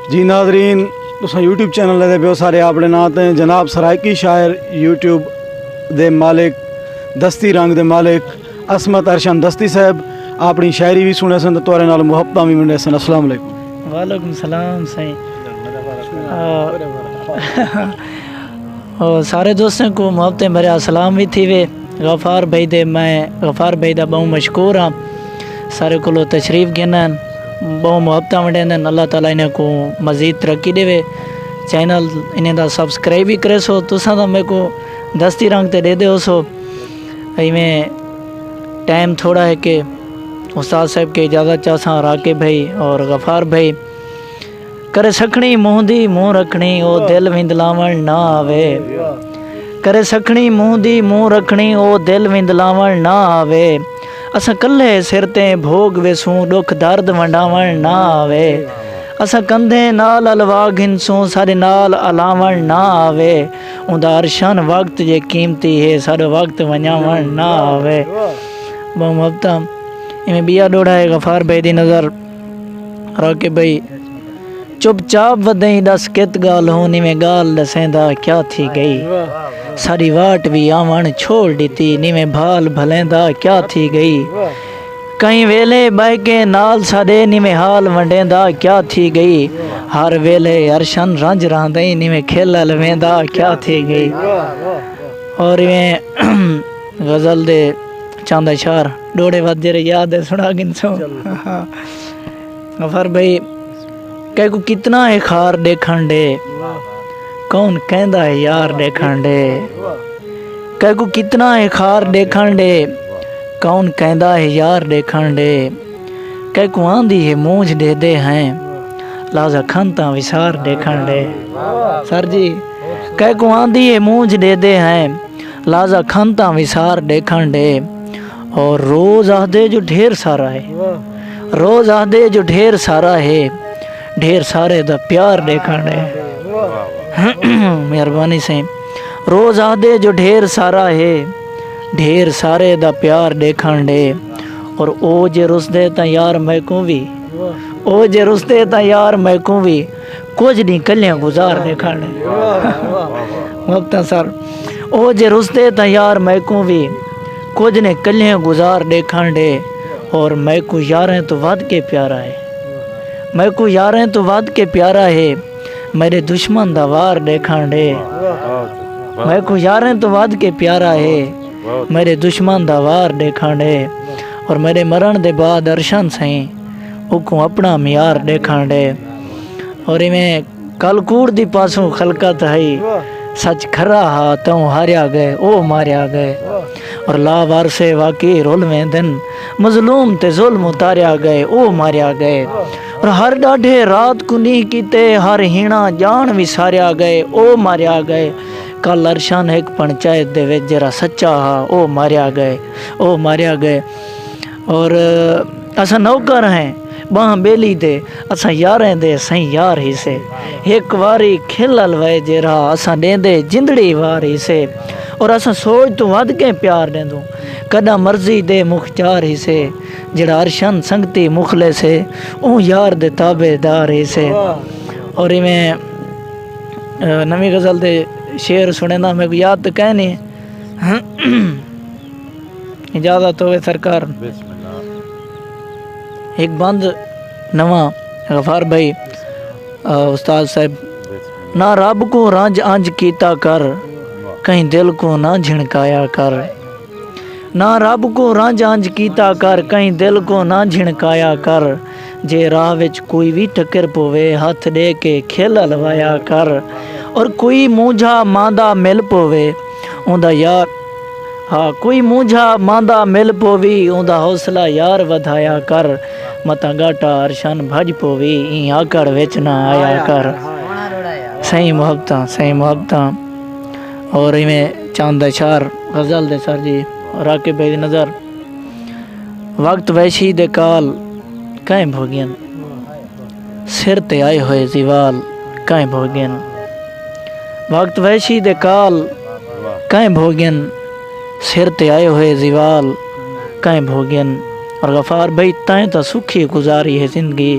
जी नाजरीन, तुस YouTube channel दे पियो सारे अपने नां ते जनाब सराइकी शायर यूट्यूब दे मालिक दस्ती रंग दे मालिक असमत अरशन दस्ती साहब अपनी शायरी भी सुने सन तोरे नाल मुहब्बत भी मिले सन। अस्सलाम वालेकुम। वालेकुम सलाम साईं। और सारे दोस्तों को मुहब्बत भरे सलाम भी थी वे। गफ़ार भाई दे मैं गफ़ार भाई दा बहुत मशहूर हाँ। सारे को तशरीफ़ गिनन बहुत मुहब्बत वंडन। अल्लाह ताला इन्हें को मज़ीद तरक्की देवे। चैनल इन्हें दा सब्सक्राइब भी करे सो तुसा तो मेरे को दस्ती रंग ते दे दो सो। में टाइम थोड़ा है कि उस्ताद साहब के इजाज़त चासा राके भाई और गफ़ार भाई करे सखणी मुँह दी मुँह रखनी ओ दिल विंदलावण ना आवे। करे सखणी मुँह दी मुँह रखनी ओ दिल विंदलावण ना आवे। असा कल्ले सिर ते भोग वेसूं दुख दर्द वंडावण ना आवे। असा कंधे नाल अलवा घिनसूं सारे नाल अलावण ना आवे। उंदा अरशन वक्त जे कीमती है सारे वक्त वंजावण ना आवे। बहुत मुहब्बत इमें बिया डोड़ा है गफ़ार भाई दी नज़र राके भाई चुपचाप वदई दस कित गाल होनी में गाल दसेंदा क्या थी गई। सारी वाट भी आवन छोड़ दी नी में भाल भलेंदा क्या थी गई। कई वेले बह के नाल साडे नी में हाल वंडेंदा क्या थी गई। हर वेले अरशन रंज रहंदई नी में खेलल वेंदा क्या थी गई। और इवें गज़ल दे चांदा शार डोड़े वजरे याद है सुना गिनसो। गफ़ार भाई कह को कितना है खार देखण दे कौन कहंदा है यार देखण दे। कह को कितना है खार देखण दे कौन कहंदा है यार देखण दे। कह को आंधी है मूंछ दे दे हैं लाजा खंता विसार देखण दे। सर जी कह को आंधी है मूंछ दे दे हैं लाजा खंता विसार देखण दे। और रोज आदे जो ढेर सारा है रोज आदे जो ढेर सारा है ढेर सारे दा प्यार देखण दे। मेहरबानी से रोज आदे जो ढेर सारा है ढेर सारे दा प्यार देखण दे। और ओ जे रुसदे ता यार मैं को भी ओ जे रुसदे ता यार मैं को भी कुछ नहीं कलियां गुजार देखण दे। मुफ्ता सर ओ जे रुसदे ता यार मैं को भी कुछ ने कलियां गुजार देखण दे। और मैं को यारें तो वध के प्यारा है मैं को यारें तो वध के प्यारा है मेरे दुश्मन दा वार देखण दे। मैं को यारें तो वध के प्यारा है मेरे दुश्मन दा वार देखण दे। और मेरे मरण दे बाद अरशन सही उको अपना मियार देखण दे। और इवें कलकूड़ दी पासों खलकत है सच खरा हा तू हारिया गए ओ मारिया गए। और लावार से वाकई रोल में दिन मजलूम ते जुल्म उतारिया गए ओ मारिया गए। और हर डाढ़े रात कुनी कीते हर हीणा जान विसारिया गए ओ मारिया गए। कल अरशान एक पंचायत दे विच जरा सच्चा हा ओ मारिया गए ओ मारिया गए। और असा नौकर हैं बाह बेली दे असा यारें दे सही यार ही से एक वारी खिलल वे जरा असा देंदे जिंदड़ी वारी से। और असा सोच तो वध के प्यार देंदू कदा मर्जी दे मुख्तार ही से जड़ा अरशन संगती मुखले से ओ यार दे ताबेदार ही से। और इवें नवी गज़ल दे शेर सुने ना मेरे को याद तो कह नहीं इजाज़त हो सरकार। एक बंद नवा गफ़ार भाई उस्ताद साहब ना रब को रंज अंज कीता कर कहीं दिल को ना झिणकाया कर। ना रब को रंज अंज कीता कर कहीं दिल को ना झिणकाया कर। जे राह विच कोई भी टक्कर पवे हाथ दे के खेल लवाया कर। और कोई मूंझा मांदा मिल पवे उंदा यार हाँ कोई मूंझा मांदा मिल पोवी उंदा हौसला यार वधाया कर। मता गाटा अरशन भज पोवी ई आकड़ विच ना आया कर। सही मुहब्बत और इवें चांद शार गज़ल दे सर जी राकिब भाई दी नज़र वक्त वैशी दे काल कहीं भोगियन सिर ते आए हुए जीवाल कहीं भोगियन। वक्त वैशी दे काल कहीं भोगियन सिर ते आए हुए जीवाल कहीं भोगियन। और गफ़ार भाई तैं तो सुखी गुजारी है ज़िंदगी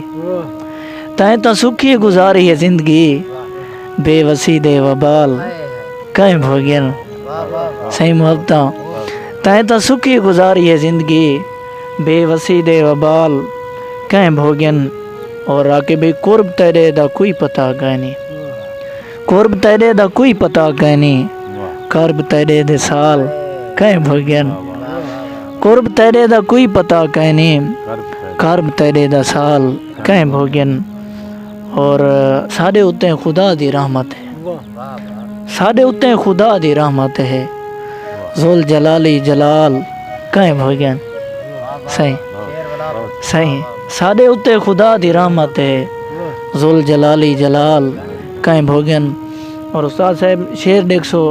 तैं तो सुखी गुजारी है जिंदगी बेवसी दे वबाल कहीं भोगन सही मोहब्बता तैं तो सुखी गुजारी है जिंदगी बेवसी दे वबाल कहीं भोगन और आके भाई कुर्ब तेरे दा कोई पता कहनी कुर्ब तेरे दा कोई पता कहनी कर्ब तेरे दे साल कहीं भोगन कुर्ब तेरे दा कोई पता कहनी कर्ब तेरे दा साल कहीं भोगन और साढ़े उत्ते खुदा दी रहमत है साढ़े उत्ते खुदा दी रहमत है जुल जलाली जलाल कहीं भोगन सही सही साढ़े उत्ते खुदा दी रहमत है जुल जलाली जलाल कहीं भोगन और उस्ताद साहब शेर देख सो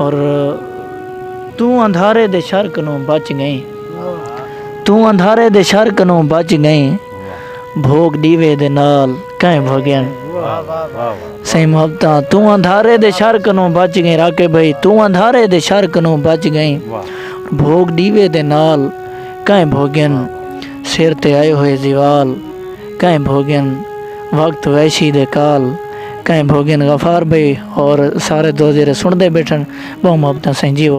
और तू अंधारे दे शर कनों बच गई तू अंधारे दे शर कनों बच गई भोग दीवे दे नाल कहीं भोगन सही मोहब्बता तू अंधारे दे शर कनों बच गई राके भाई तू अंधारे दे शर कनों बच गई भोग दीवे दे नाल कहीं भोगन सिर ते आए हुए जीवाल कहीं भोगन वक्त वैशी दे काल कहीं भोगन गफार भाई और सारे दो जेरे सुनते बैठन बहुत मोहब्बत सही जी।